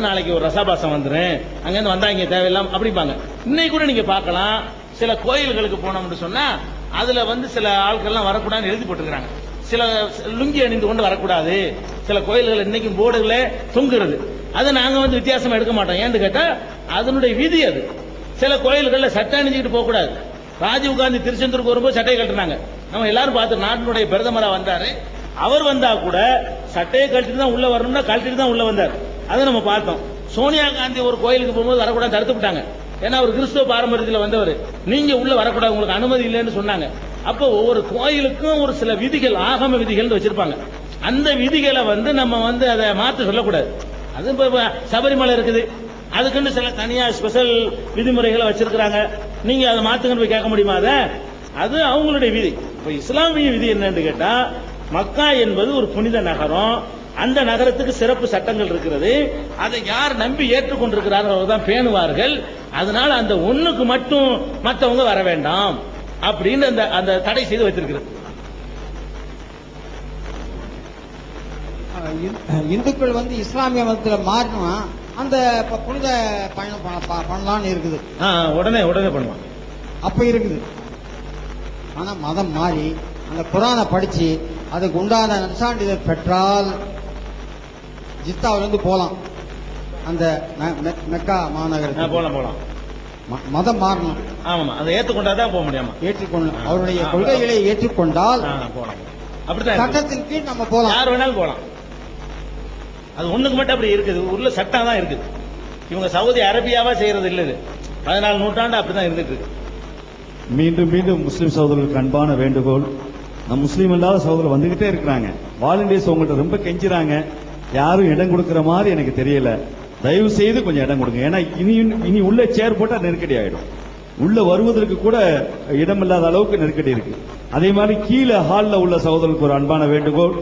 நாளைக்கு ஒரு ரசாபாசம் வந்துடும், அங்கிருந்து வந்தா இங்க தேவையில்லாம அப்படிப்பாங்க. இன்னைக்கு கூட நீங்க பார்க்கலாம், சில கோயில்களுக்கு போனோம்னு சொன்னா அதுல சில ஆட்கள்லாம் வரக்கூடாதுன்னு எழுதி போட்டுருக்காங்க. சில லுங்கி அணிந்து கொண்டு வரக்கூடாது, சில கோயில்கள் இன்னைக்கும் போர்டுகள தொங்குறது. அதை நாங்க வித்தியாசமா எடுக்க மாட்டோம். ஏன்னு கேட்டா அதனுடைய விதி அது. சில கோயில்கள்ல சட்டை அணிஞ்சுக்கிட்டு போக கூடாது. ராஜீவ்காந்தி திருச்செந்தூருக்கு வரும்போது சட்டையை கட்டுனாங்க. நம்ம எல்லாரும் பார்த்து, நாட்டினுடைய பிரதமரா வந்தாரு, அவர் வந்தா கூட சட்டையை கழட்டிட்டு தான் உள்ள வரணும்னா கழட்டிட்டு தான் உள்ள வந்தார். அதை நம்ம பார்த்தோம். சோனியா காந்தி ஒரு கோயிலுக்கு போகும்போது வரக்கூடாது தடுத்து விட்டாங்க. ஏன்னா அவர் கிறிஸ்துவ பாரம்பரியத்தில் வந்தவர், நீங்க உள்ள வரக்கூடாது, உங்களுக்கு அனுமதி இல்லைன்னு சொன்னாங்க. அப்போ ஒவ்வொரு கோயிலுக்கும் ஒரு சில விதிகள், ஆகம விதிகள் வச்சிருப்பாங்க. அந்த விதிகளை நம்ம அதை மாற்ற சொல்லக்கூடாது. அது சபரிமலை இருக்குது, அதுக்குன்னு சில தனியா ஸ்பெஷல் விதிமுறைகளை வச்சிருக்கிறாங்க. நீங்க அதை மாத்துங்கன்னு போய் கேட்க முடியுமா? அது அவங்களுடைய விதி. இப்ப இஸ்லாமிய விதி என்னன்னு கேட்டா, மக்கா என்பது ஒரு புனித நகரம். அந்த நகரத்துக்கு சிறப்பு சட்டங்கள் இருக்கிறது. அதை யார் நம்பி ஏற்றுக்கொண்டிருக்கிறார்கள் அவர்தான் பேணுவார்கள். அதனால அந்த ஒண்ணுக்கு மட்டும் மற்றவங்க வர வேண்டாம் அப்படின்னு அந்த தடை செய்து வைத்திருக்கிறது. இந்துக்கள் இஸ்லாமிய மதத்தில் மாறினா அந்த புனித பயணம் பண்ணலாம்னு இருக்குது. உடனே பண்ணுவான் அப்ப இருக்குது. ஆனா மதம் மாறி அந்த குரானை படிச்சு அதுக்கு உண்டான நற்சான்றிதழ் பெற்றால் ஜித்தாவிலிருந்து போலாம். அந்த மெக்கா மாநகரத்துக்கு போலாம். மதம் மாறணும். ஆமா, அதை ஏற்றுக்கொண்டாதான் போக முடியாம. ஏற்றுக்கொள்ளணும். அவருடைய கொள்கைகளை ஏற்றுக்கொண்டால் போலாம். அப்படித்தான் சட்டத்தின் கீழ் நம்ம போலாம். யார் வேணாலும் போலாம். அது ஒண்ணுக்கு மட்டும் அப்படி இருக்குது. ஊர்ல சட்டம் தான் இருக்குது. இவங்க சவுதி அரேபியாவா செய்யறது இல்ல. 14 நூற்றாண்டு அப்படிதான் இருந்துட்டு இருக்கு. மீண்டும் மீண்டும் முஸ்லிம் சகோதரர்களுக்கு அன்பான வேண்டுகோள். நம் முஸ்லீம் இல்லாத சகோதரர் வந்துகிட்டே இருக்கிறாங்க. வாலண்டியர்ஸ் உங்கள்கிட்ட ரொம்ப கெஞ்சுறாங்க. யாரும் இடம் கொடுக்கிற மாதிரி எனக்கு தெரியல. தயவு செய்து கொஞ்சம் இடம் கொடுங்க. ஏன்னா இனி உள்ள சேர் போட்டா நெருக்கடி ஆயிடும். உள்ள வருவதற்கு கூட இடம் இல்லாத அளவுக்கு நெருக்கடி இருக்கு. அதே மாதிரி கீழே ஹால்ல உள்ள சகோதரருக்கு ஒரு அன்பான வேண்டுகோள்.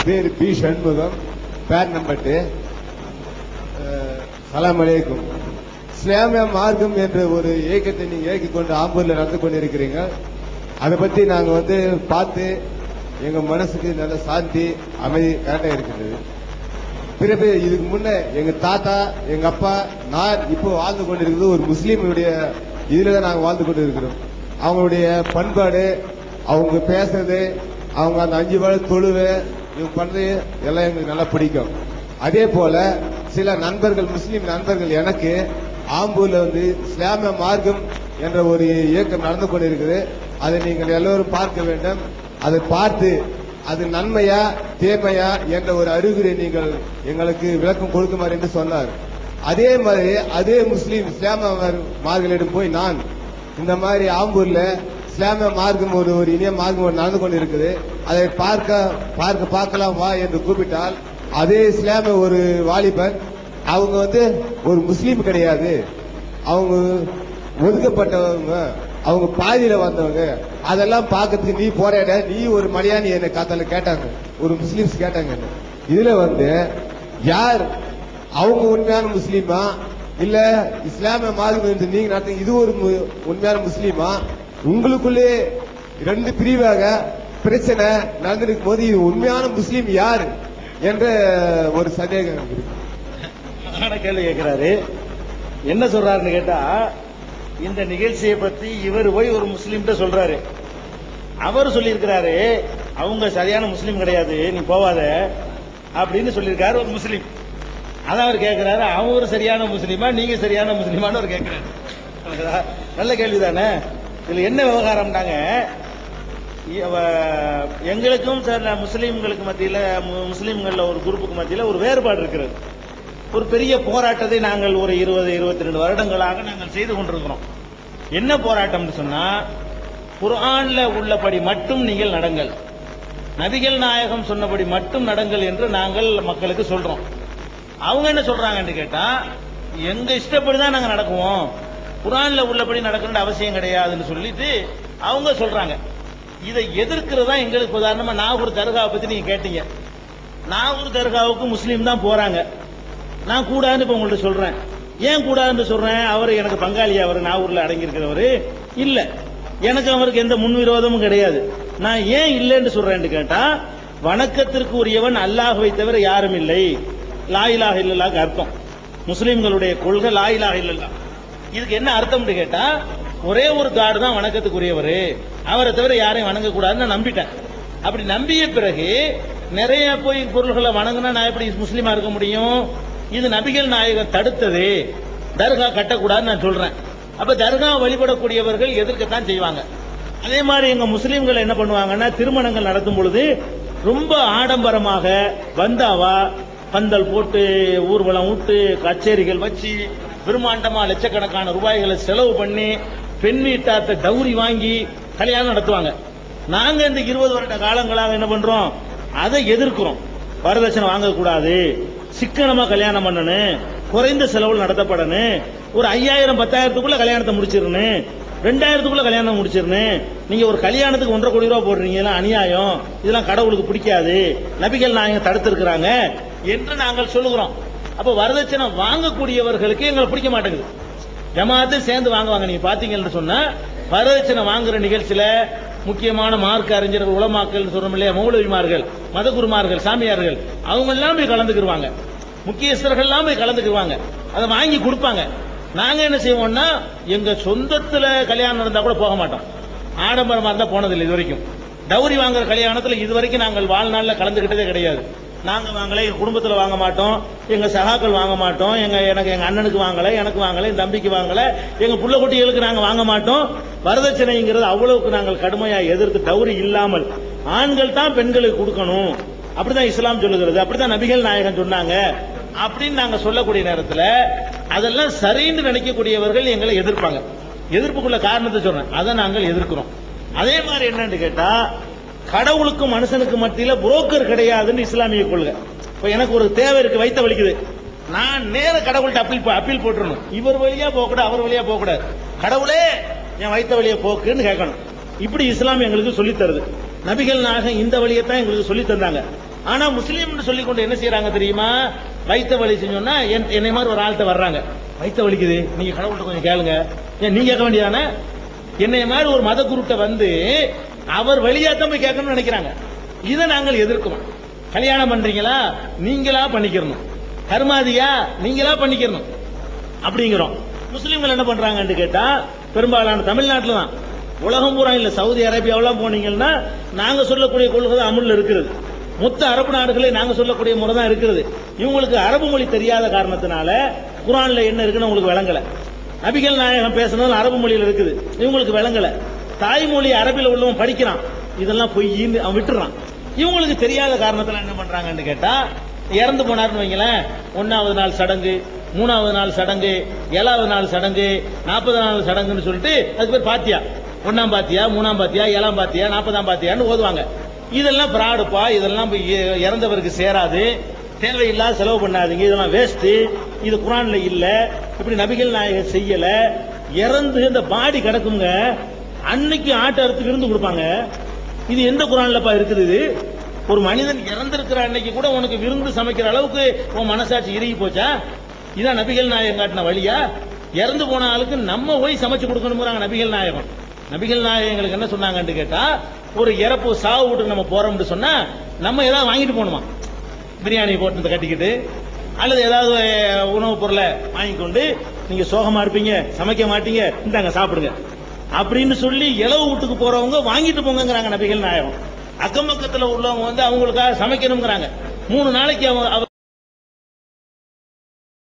பேர் பி சண்முகம், பேர் நம்பர் 2. சலாம் அலைக்கும். இஸ்லாமிய மார்க்கம் என்ற ஒரு இயக்கத்தை நீங்க இயக்கிக் கொண்டு ஆம்பூர்ல நடந்து கொண்டிருக்கிறீங்க. அதை பத்தி நாங்க பார்த்து எங்க மனசுக்கு நல்ல சாந்தி, அமைதி கரெக்டா இருக்கிறது. பிறகு இதுக்கு முன்ன எங்க தாத்தா, எங்க அப்பா, நான் இப்போ வாழ்ந்து கொண்டிருக்கிறது ஒரு முஸ்லீமுடைய இதுலதான் நாங்க வாழ்ந்து கொண்டு இருக்கிறோம். அவங்களுடைய பண்பாடு, அவங்க பேசுறது, அவங்க அந்த 5 வேளை தொழுவை இவங்க பண்றது எல்லாம் எங்களுக்கு நல்லா பிடிக்கும். அதே போல சில நண்பர்கள், முஸ்லீம் நண்பர்கள், எனக்கு ஆம்பூர்ல இஸ்லாமிய மார்க்கம் என்ற ஒரு இயக்கம் நடந்து கொண்டிருக்கிறது. அதை நீங்கள் எல்லோரும் பார்க்க வேண்டும். அதை பார்த்து அது நன்மையா தீமையா என்ற ஒரு அறிகுறி நீங்கள் எங்களுக்கு விளக்கம் கொடுக்குமாறு என்று சொன்னார். அதே மாதிரி அதே முஸ்லீம் இஸ்லாமிய மார்களிடம் போய் நான் இந்த மாதிரி ஆம்பூர்ல இஸ்லாமிய மார்க்கம் ஒரு இனிய மார்க்கம் நடந்து கொண்டிருக்குது, அதை பார்க்கலாம் வா என்று கூப்பிட்டால், அதே இஸ்லாமிய ஒரு வாலிபர், அவங்க ஒரு முஸ்லீம் கிடையாது, அவங்க ஒதுக்கப்பட்டவங்க, அவங்க பாதியில வந்தவங்க, அதெல்லாம் பார்க்கறதுக்கு நீ போராட, நீ ஒரு மலையாளி என்ன காத்தால கேட்டாங்க, ஒரு முஸ்லீம்ஸ் கேட்டாங்க. இதுல யார் அவங்க உண்மையான முஸ்லீமா இல்ல இஸ்லாமிய மார்க்கம் நீங்க நடத்துங்க இது ஒரு உண்மையான முஸ்லீமா? உங்களுக்குள்ளே 2 பிரிவாக பிரச்சனை நடந்திருக்கும் போது இது உண்மையான முஸ்லீம் யார் என்ற ஒரு சந்தேகம் இருக்கு. கேள்வி கேட்கிறாரு. என்ன சொல்றாருன்னு கேட்டா, இந்த நிகழ்ச்சியை பத்தி இவர் போய் ஒரு முஸ்லீம் சொல்றாரு. அவர் சொல்லியிருக்கிறாரு, அவங்க சரியான முஸ்லீம் கிடையாது, நீ போவாத அப்படின்னு சொல்லியிருக்காரு ஒரு முஸ்லீம். அதான் அவர் கேட்கிறாரு, அவங்க சரியான முஸ்லீமா நீங்க சரியான முஸ்லீமான்னு அவர் கேட்கிறாரு. நல்ல கேள்விதானே. இதுல என்ன விவகாரம்னாங்க, எங்களுக்கும் சில முஸ்லீம்களுக்கு மத்தியில, முஸ்லீம்கள் ஒரு குரூப்புக்கு மத்தியில ஒரு வேறுபாடு இருக்கிறது. ஒரு பெரிய போராட்டத்தை நாங்கள் ஒரு 20-22 வருடங்களாக நாங்கள் செய்து கொண்டிருக்கிறோம். என்ன போராட்டம்னு சொன்னா, குர்ஆன்ல உள்ளபடி மட்டும் நீங்கள் நடங்கள், நபிகள் நாயகம் சொன்னபடி மட்டும் நடங்கள் என்று நாங்கள் மக்களுக்கு சொல்றோம். அவங்க என்ன சொல்றாங்கன்னு கேட்டா, எங்க இஷ்டப்படிதான் நாங்க நடக்குவோம், குர்ஆன்ல உள்ளபடி நடக்கணும்னு அவசியம் கிடையாதுன்னு சொல்லிட்டு அவங்க சொல்றாங்க. இதை எதிர்க்கிறதா எங்களுக்கு உதாரணமா நாகூர் தர்காவை பத்தி நீங்க கேட்டீங்க. நாகூர் தர்காவுக்கு முஸ்லீம் தான் போறாங்க. நான் கூடாதுன்னு இப்ப உங்கள்ட்ட சொல்றேன். ஏன் கூடாதுன்னு சொல்றேன்? அவர் எனக்கு பங்காளி, அவர் நாகூர்ல அடங்கி இருக்கிறவரு இல்ல. எனக்கு அவருக்கு எந்த முன்விரோதமும் கிடையாது. நான் ஏன் இல்லைன்னு சொல்றேன்னு கேட்டா, வணக்கத்திற்கு உரியவன் அல்லாஹ்வை தவிர யாரும் இல்லை. லா இலாஹ இல்லல்லாஹ்க்கு அர்த்தம், முஸ்லிம்களுடைய கொள்கை லா இலாஹ இல்லல்லாஹ். இதுக்கு என்ன அர்த்தம்னு கேட்டா, ஒரே ஒரு காடு தான் வணக்கத்துக்குரியவர், அவரை தவிர யாரையும் வணங்க கூடாதுன்னு நான் நம்பிட்டேன். அப்படி நம்பிய பிறகு நிறைய போய் பொருள்களை வணங்கினா நான் எப்படி முஸ்லீமா இருக்க முடியும்? இது நபிகள் நாயகம் தடுத்தது, தர்கா கட்டக்கூடாதுன்னு நான் சொல்றேன். அப்ப தர்கா வழிபடக்கூடியவர்கள் எதிர்க்கத்தான் செய்வாங்க. அதே மாதிரி எங்க முஸ்லீம்கள் என்ன பண்ணுவாங்கன்னா, திருமணங்கள் நடத்தும் பொழுது ரொம்ப ஆடம்பரமாக வந்தாவா பந்தல் போட்டு ஊர்வலம் விட்டு கச்சேரிகள் வச்சு பிரம்மாண்டமா லட்சக்கணக்கான ரூபாய்களை செலவு பண்ணி பெண் வீட்டாத்த டவுரி வாங்கி கல்யாணம் நடத்துவாங்க. நாங்க இந்த 20 வருட காலங்களாக என்ன பண்றோம், அதை எதிர்க்கிறோம். வரதட்சணை வாங்கக்கூடாது, சிக்கனமா கல்யாணம் பண்ணணும், குறைந்த செலவில் நடத்தப்படணும், ஒரு 5000 10,000க்குள்ள கல்யாணத்தை முடிச்சிடணும், 2000க்குள்ள கல்யாணம் முடிச்சிடணும். நீங்க ஒரு கல்யாணத்துக்கு 1.5 கோடி ரூபாய் போடுறீங்க, அநியாயம், இதெல்லாம் கடவுளுக்கு பிடிக்காது, நபிகள் நாயகம் தடுத்திருக்கிறாங்க என்று நாங்கள் சொல்லுகிறோம். அப்ப வரதட்சணை வாங்கக்கூடியவர்களுக்கு எங்களுக்கு பிடிக்க மாட்டேங்குது. ஜமாத்து சேர்ந்து வாங்குவாங்க. நீங்க பாத்தீங்கன்னு சொன்னா வரதட்சணை வாங்குற நிகழ்ச்சியில முக்கியமான மார்க்க அறிஞர்கள், உலமாக்கள் சொல்றோம் இல்லையா, மௌலவிமார்கள், மதகுருமார்கள், சாமியார்கள், அவங்க எல்லாம் போய் கலந்துக்குவாங்க. முக்கியஸ்தர்கள் எல்லாம் போய் கலந்துக்குவாங்க, அதை வாங்கி கொடுப்பாங்க. நாங்க என்ன செய்வோம்னா, எங்க சொந்தத்துல கல்யாணம் நடந்தா கூட போக மாட்டோம். ஆடம்பரமா இருந்தா போனதில்லை இது வரைக்கும். டவுரி வாங்குற கல்யாணத்துல இதுவரைக்கும் நாங்கள் வாழ்நாள்ல கலந்துகிட்டதே கிடையாது. நாங்க வாங்கல, எங்க குடும்பத்துல வாங்க மாட்டோம், எங்க சகாக்கள் வாங்க மாட்டோம், எங்க அண்ணனுக்கு வாங்கல, எனக்கு வாங்கல, என் தம்பிக்கு வாங்கல, எங்க புள்ள குட்டிகளுக்கு நாங்க வாங்க மாட்டோம். வரதட்சணைங்கிறது அவ்வளவுக்கு நாங்கள் கடுமையா எதிர்த்து, டவுரி இல்லாமல் ஆண்கள் தான் பெண்களுக்கு கொடுக்கணும், அப்படிதான் இஸ்லாம் சொல்லுகிறது, அப்படிதான் நபிகள் நாயகம் சொன்னாங்க அப்படின்னு நாங்க சொல்லக்கூடிய நேரத்தில் அதெல்லாம் சரின்னு நினைக்கக்கூடியவர்கள் எங்களை எதிர்ப்பாங்க. எதிர்ப்புக்குள்ள காரணத்தை சொல்றேன், அதை நாங்கள் எதிர்க்கிறோம். அதே மாதிரி என்னன்னு கேட்டா, கடவுளுக்கும் மனுஷனுக்கு மத்தியில புரோக்கர் கிடையாதுன்னு இஸ்லாமிய கொள்கை. இப்ப எனக்கு ஒரு தேவை இருக்கு, வைத்த வலிக்குது, நான் நேர கடவுள்கிட்ட அப்பீல் போட்டுறணும். இவர் வழியா போகக்கூடாது, அவர் வழியா போகக்கூடாது, கடவுளே என் வைத்த வழியை போக்குன்னு கேட்கணும். இப்படி இஸ்லாம் எங்களுக்கு சொல்லி தருது. நபிகள் நாயகம் இந்த வழியத்தான் எங்களுக்கு சொல்லி தந்தாங்க. ஆனா முஸ்லீம் சொல்லி கொண்டு என்ன செய்யறாங்க தெரியுமா, வைத்த வழி செஞ்சோம்னா என்னை மாதிரி ஒரு ஆள்கிட்ட வர்றாங்க, வைத்த வலிக்குது, நீங்க கடவுள்கிட்ட கொஞ்சம் கேளுங்க, ஏன் நீங்க கேட்க வேண்டியதானே? என்னை மாதிரி ஒரு மத குருட்ட வந்து அவர் வழியாத்தான் போய் கேட்கணும்னு நினைக்கிறாங்க. இதை நாங்கள் எதிர்க்கிறோம். கல்யாணம் பண்றீங்களா, நீங்களா பண்ணிக்கிறணும், கர்மாதியா நீங்களா பண்ணிக்கிறணும் அப்படிங்கிறோம். முஸ்லீம்கள் என்ன பண்றாங்கன்னு கேட்டா, பெரும்பாலான தமிழ்நாட்டில் தான், உலகம் பூரா இல்ல, சவுதி அரேபியாவெல்லாம் போனீங்கன்னா நாங்க சொல்லக்கூடிய கொள்கை அமுல்ல இருக்கிறது. மொத்த அரபு நாடுகளே நாங்க சொல்லக்கூடிய முறை தான் இருக்கிறது. இவங்களுக்கு அரபு மொழி தெரியாத காரணத்தினால குர்ஆன்ல என்ன இருக்குன்னு உங்களுக்கு விளங்கல. நபிகள் நாயகம் பேசுனது அரபு மொழியில் இருக்குது, இவங்களுக்கு விளங்கல. தாய்மொழி அரபில உள்ளவன் படிக்கிறான், இதெல்லாம் பொய்ன்னு அவன் விட்டுறான். இவங்களுக்கு தெரியாத காரணத்துல என்ன பண்றாங்கன்னு கேட்டா, இறந்து போனாருன்னு வைங்களேன், 1வது நாள் சடங்கு, 3வது நாள் சடங்கு, 7வது நாள் சடங்கு, 40வது நாள் சடங்குன்னு சொல்லிட்டு அதுக்கு பேர் பாத்தியா, 1ஆம் பாத்தியா, 3ஆம் பாத்தியா, 7ஆம் பாத்தியா, 40ஆம் பாத்தியான்னு ஓதுவாங்க. இதெல்லாம் பிராடுப்பா, இதெல்லாம் இறந்தவருக்கு சேராது, தேவையில்லாத செலவு பண்ணாதீங்க, இதெல்லாம் வேஸ்ட், இது குர்ஆன்ல இல்ல, இப்படி நபிகள் நாயகம் செய்யல. இறந்து இந்த பாடி கிடக்குங்க, அன்னைக்கு ஆட்ட அறுத்து விருந்து கொடுப்பாங்க. இது எந்த குர்ஆன்லப்பா இருக்குது? இது ஒரு மனிதன் இறந்திருக்கிற அன்னைக்கு கூட உனக்கு விருந்து சமைக்கிற அளவுக்கு உன் மனசாட்சி இறுகி போச்சா? இதான் நபிகள் நாயகம் காட்டின வழியா? இறந்து போன ஆளுக்கு நம்ம போய் சமைச்சு கொடுக்கணுங்கிறாங்க நபிகள் நாயகம். நபிகள் நாயகம் எங்களுக்கு என்ன சொன்னாங்கன்னு கேட்டா, ஒரு இறப்பு சாவு வீட்டுக்கு நம்ம போறோம்னு சொன்னா நம்ம ஏதாவது வாங்கிட்டு போகணுமா, பிரியாணி போட்டு கட்டிக்கிட்டு அல்லது ஏதாவது உணவுப் பொருளை வாங்கிக்கொண்டு, நீங்க சோகமா இருப்பீங்க, சமைக்க மாட்டீங்க, இந்தாங்க சாப்பிடுங்க அப்படின்னு சொல்லி இளவு வீட்டுக்கு போறவங்க வாங்கிட்டு போங்கிறாங்க நபிகள் நாயகம். அக்கம் பக்கத்துல உள்ளவங்க வந்து அவங்களுக்காக சமைக்கணுங்கிறாங்க. 3 நாளைக்கு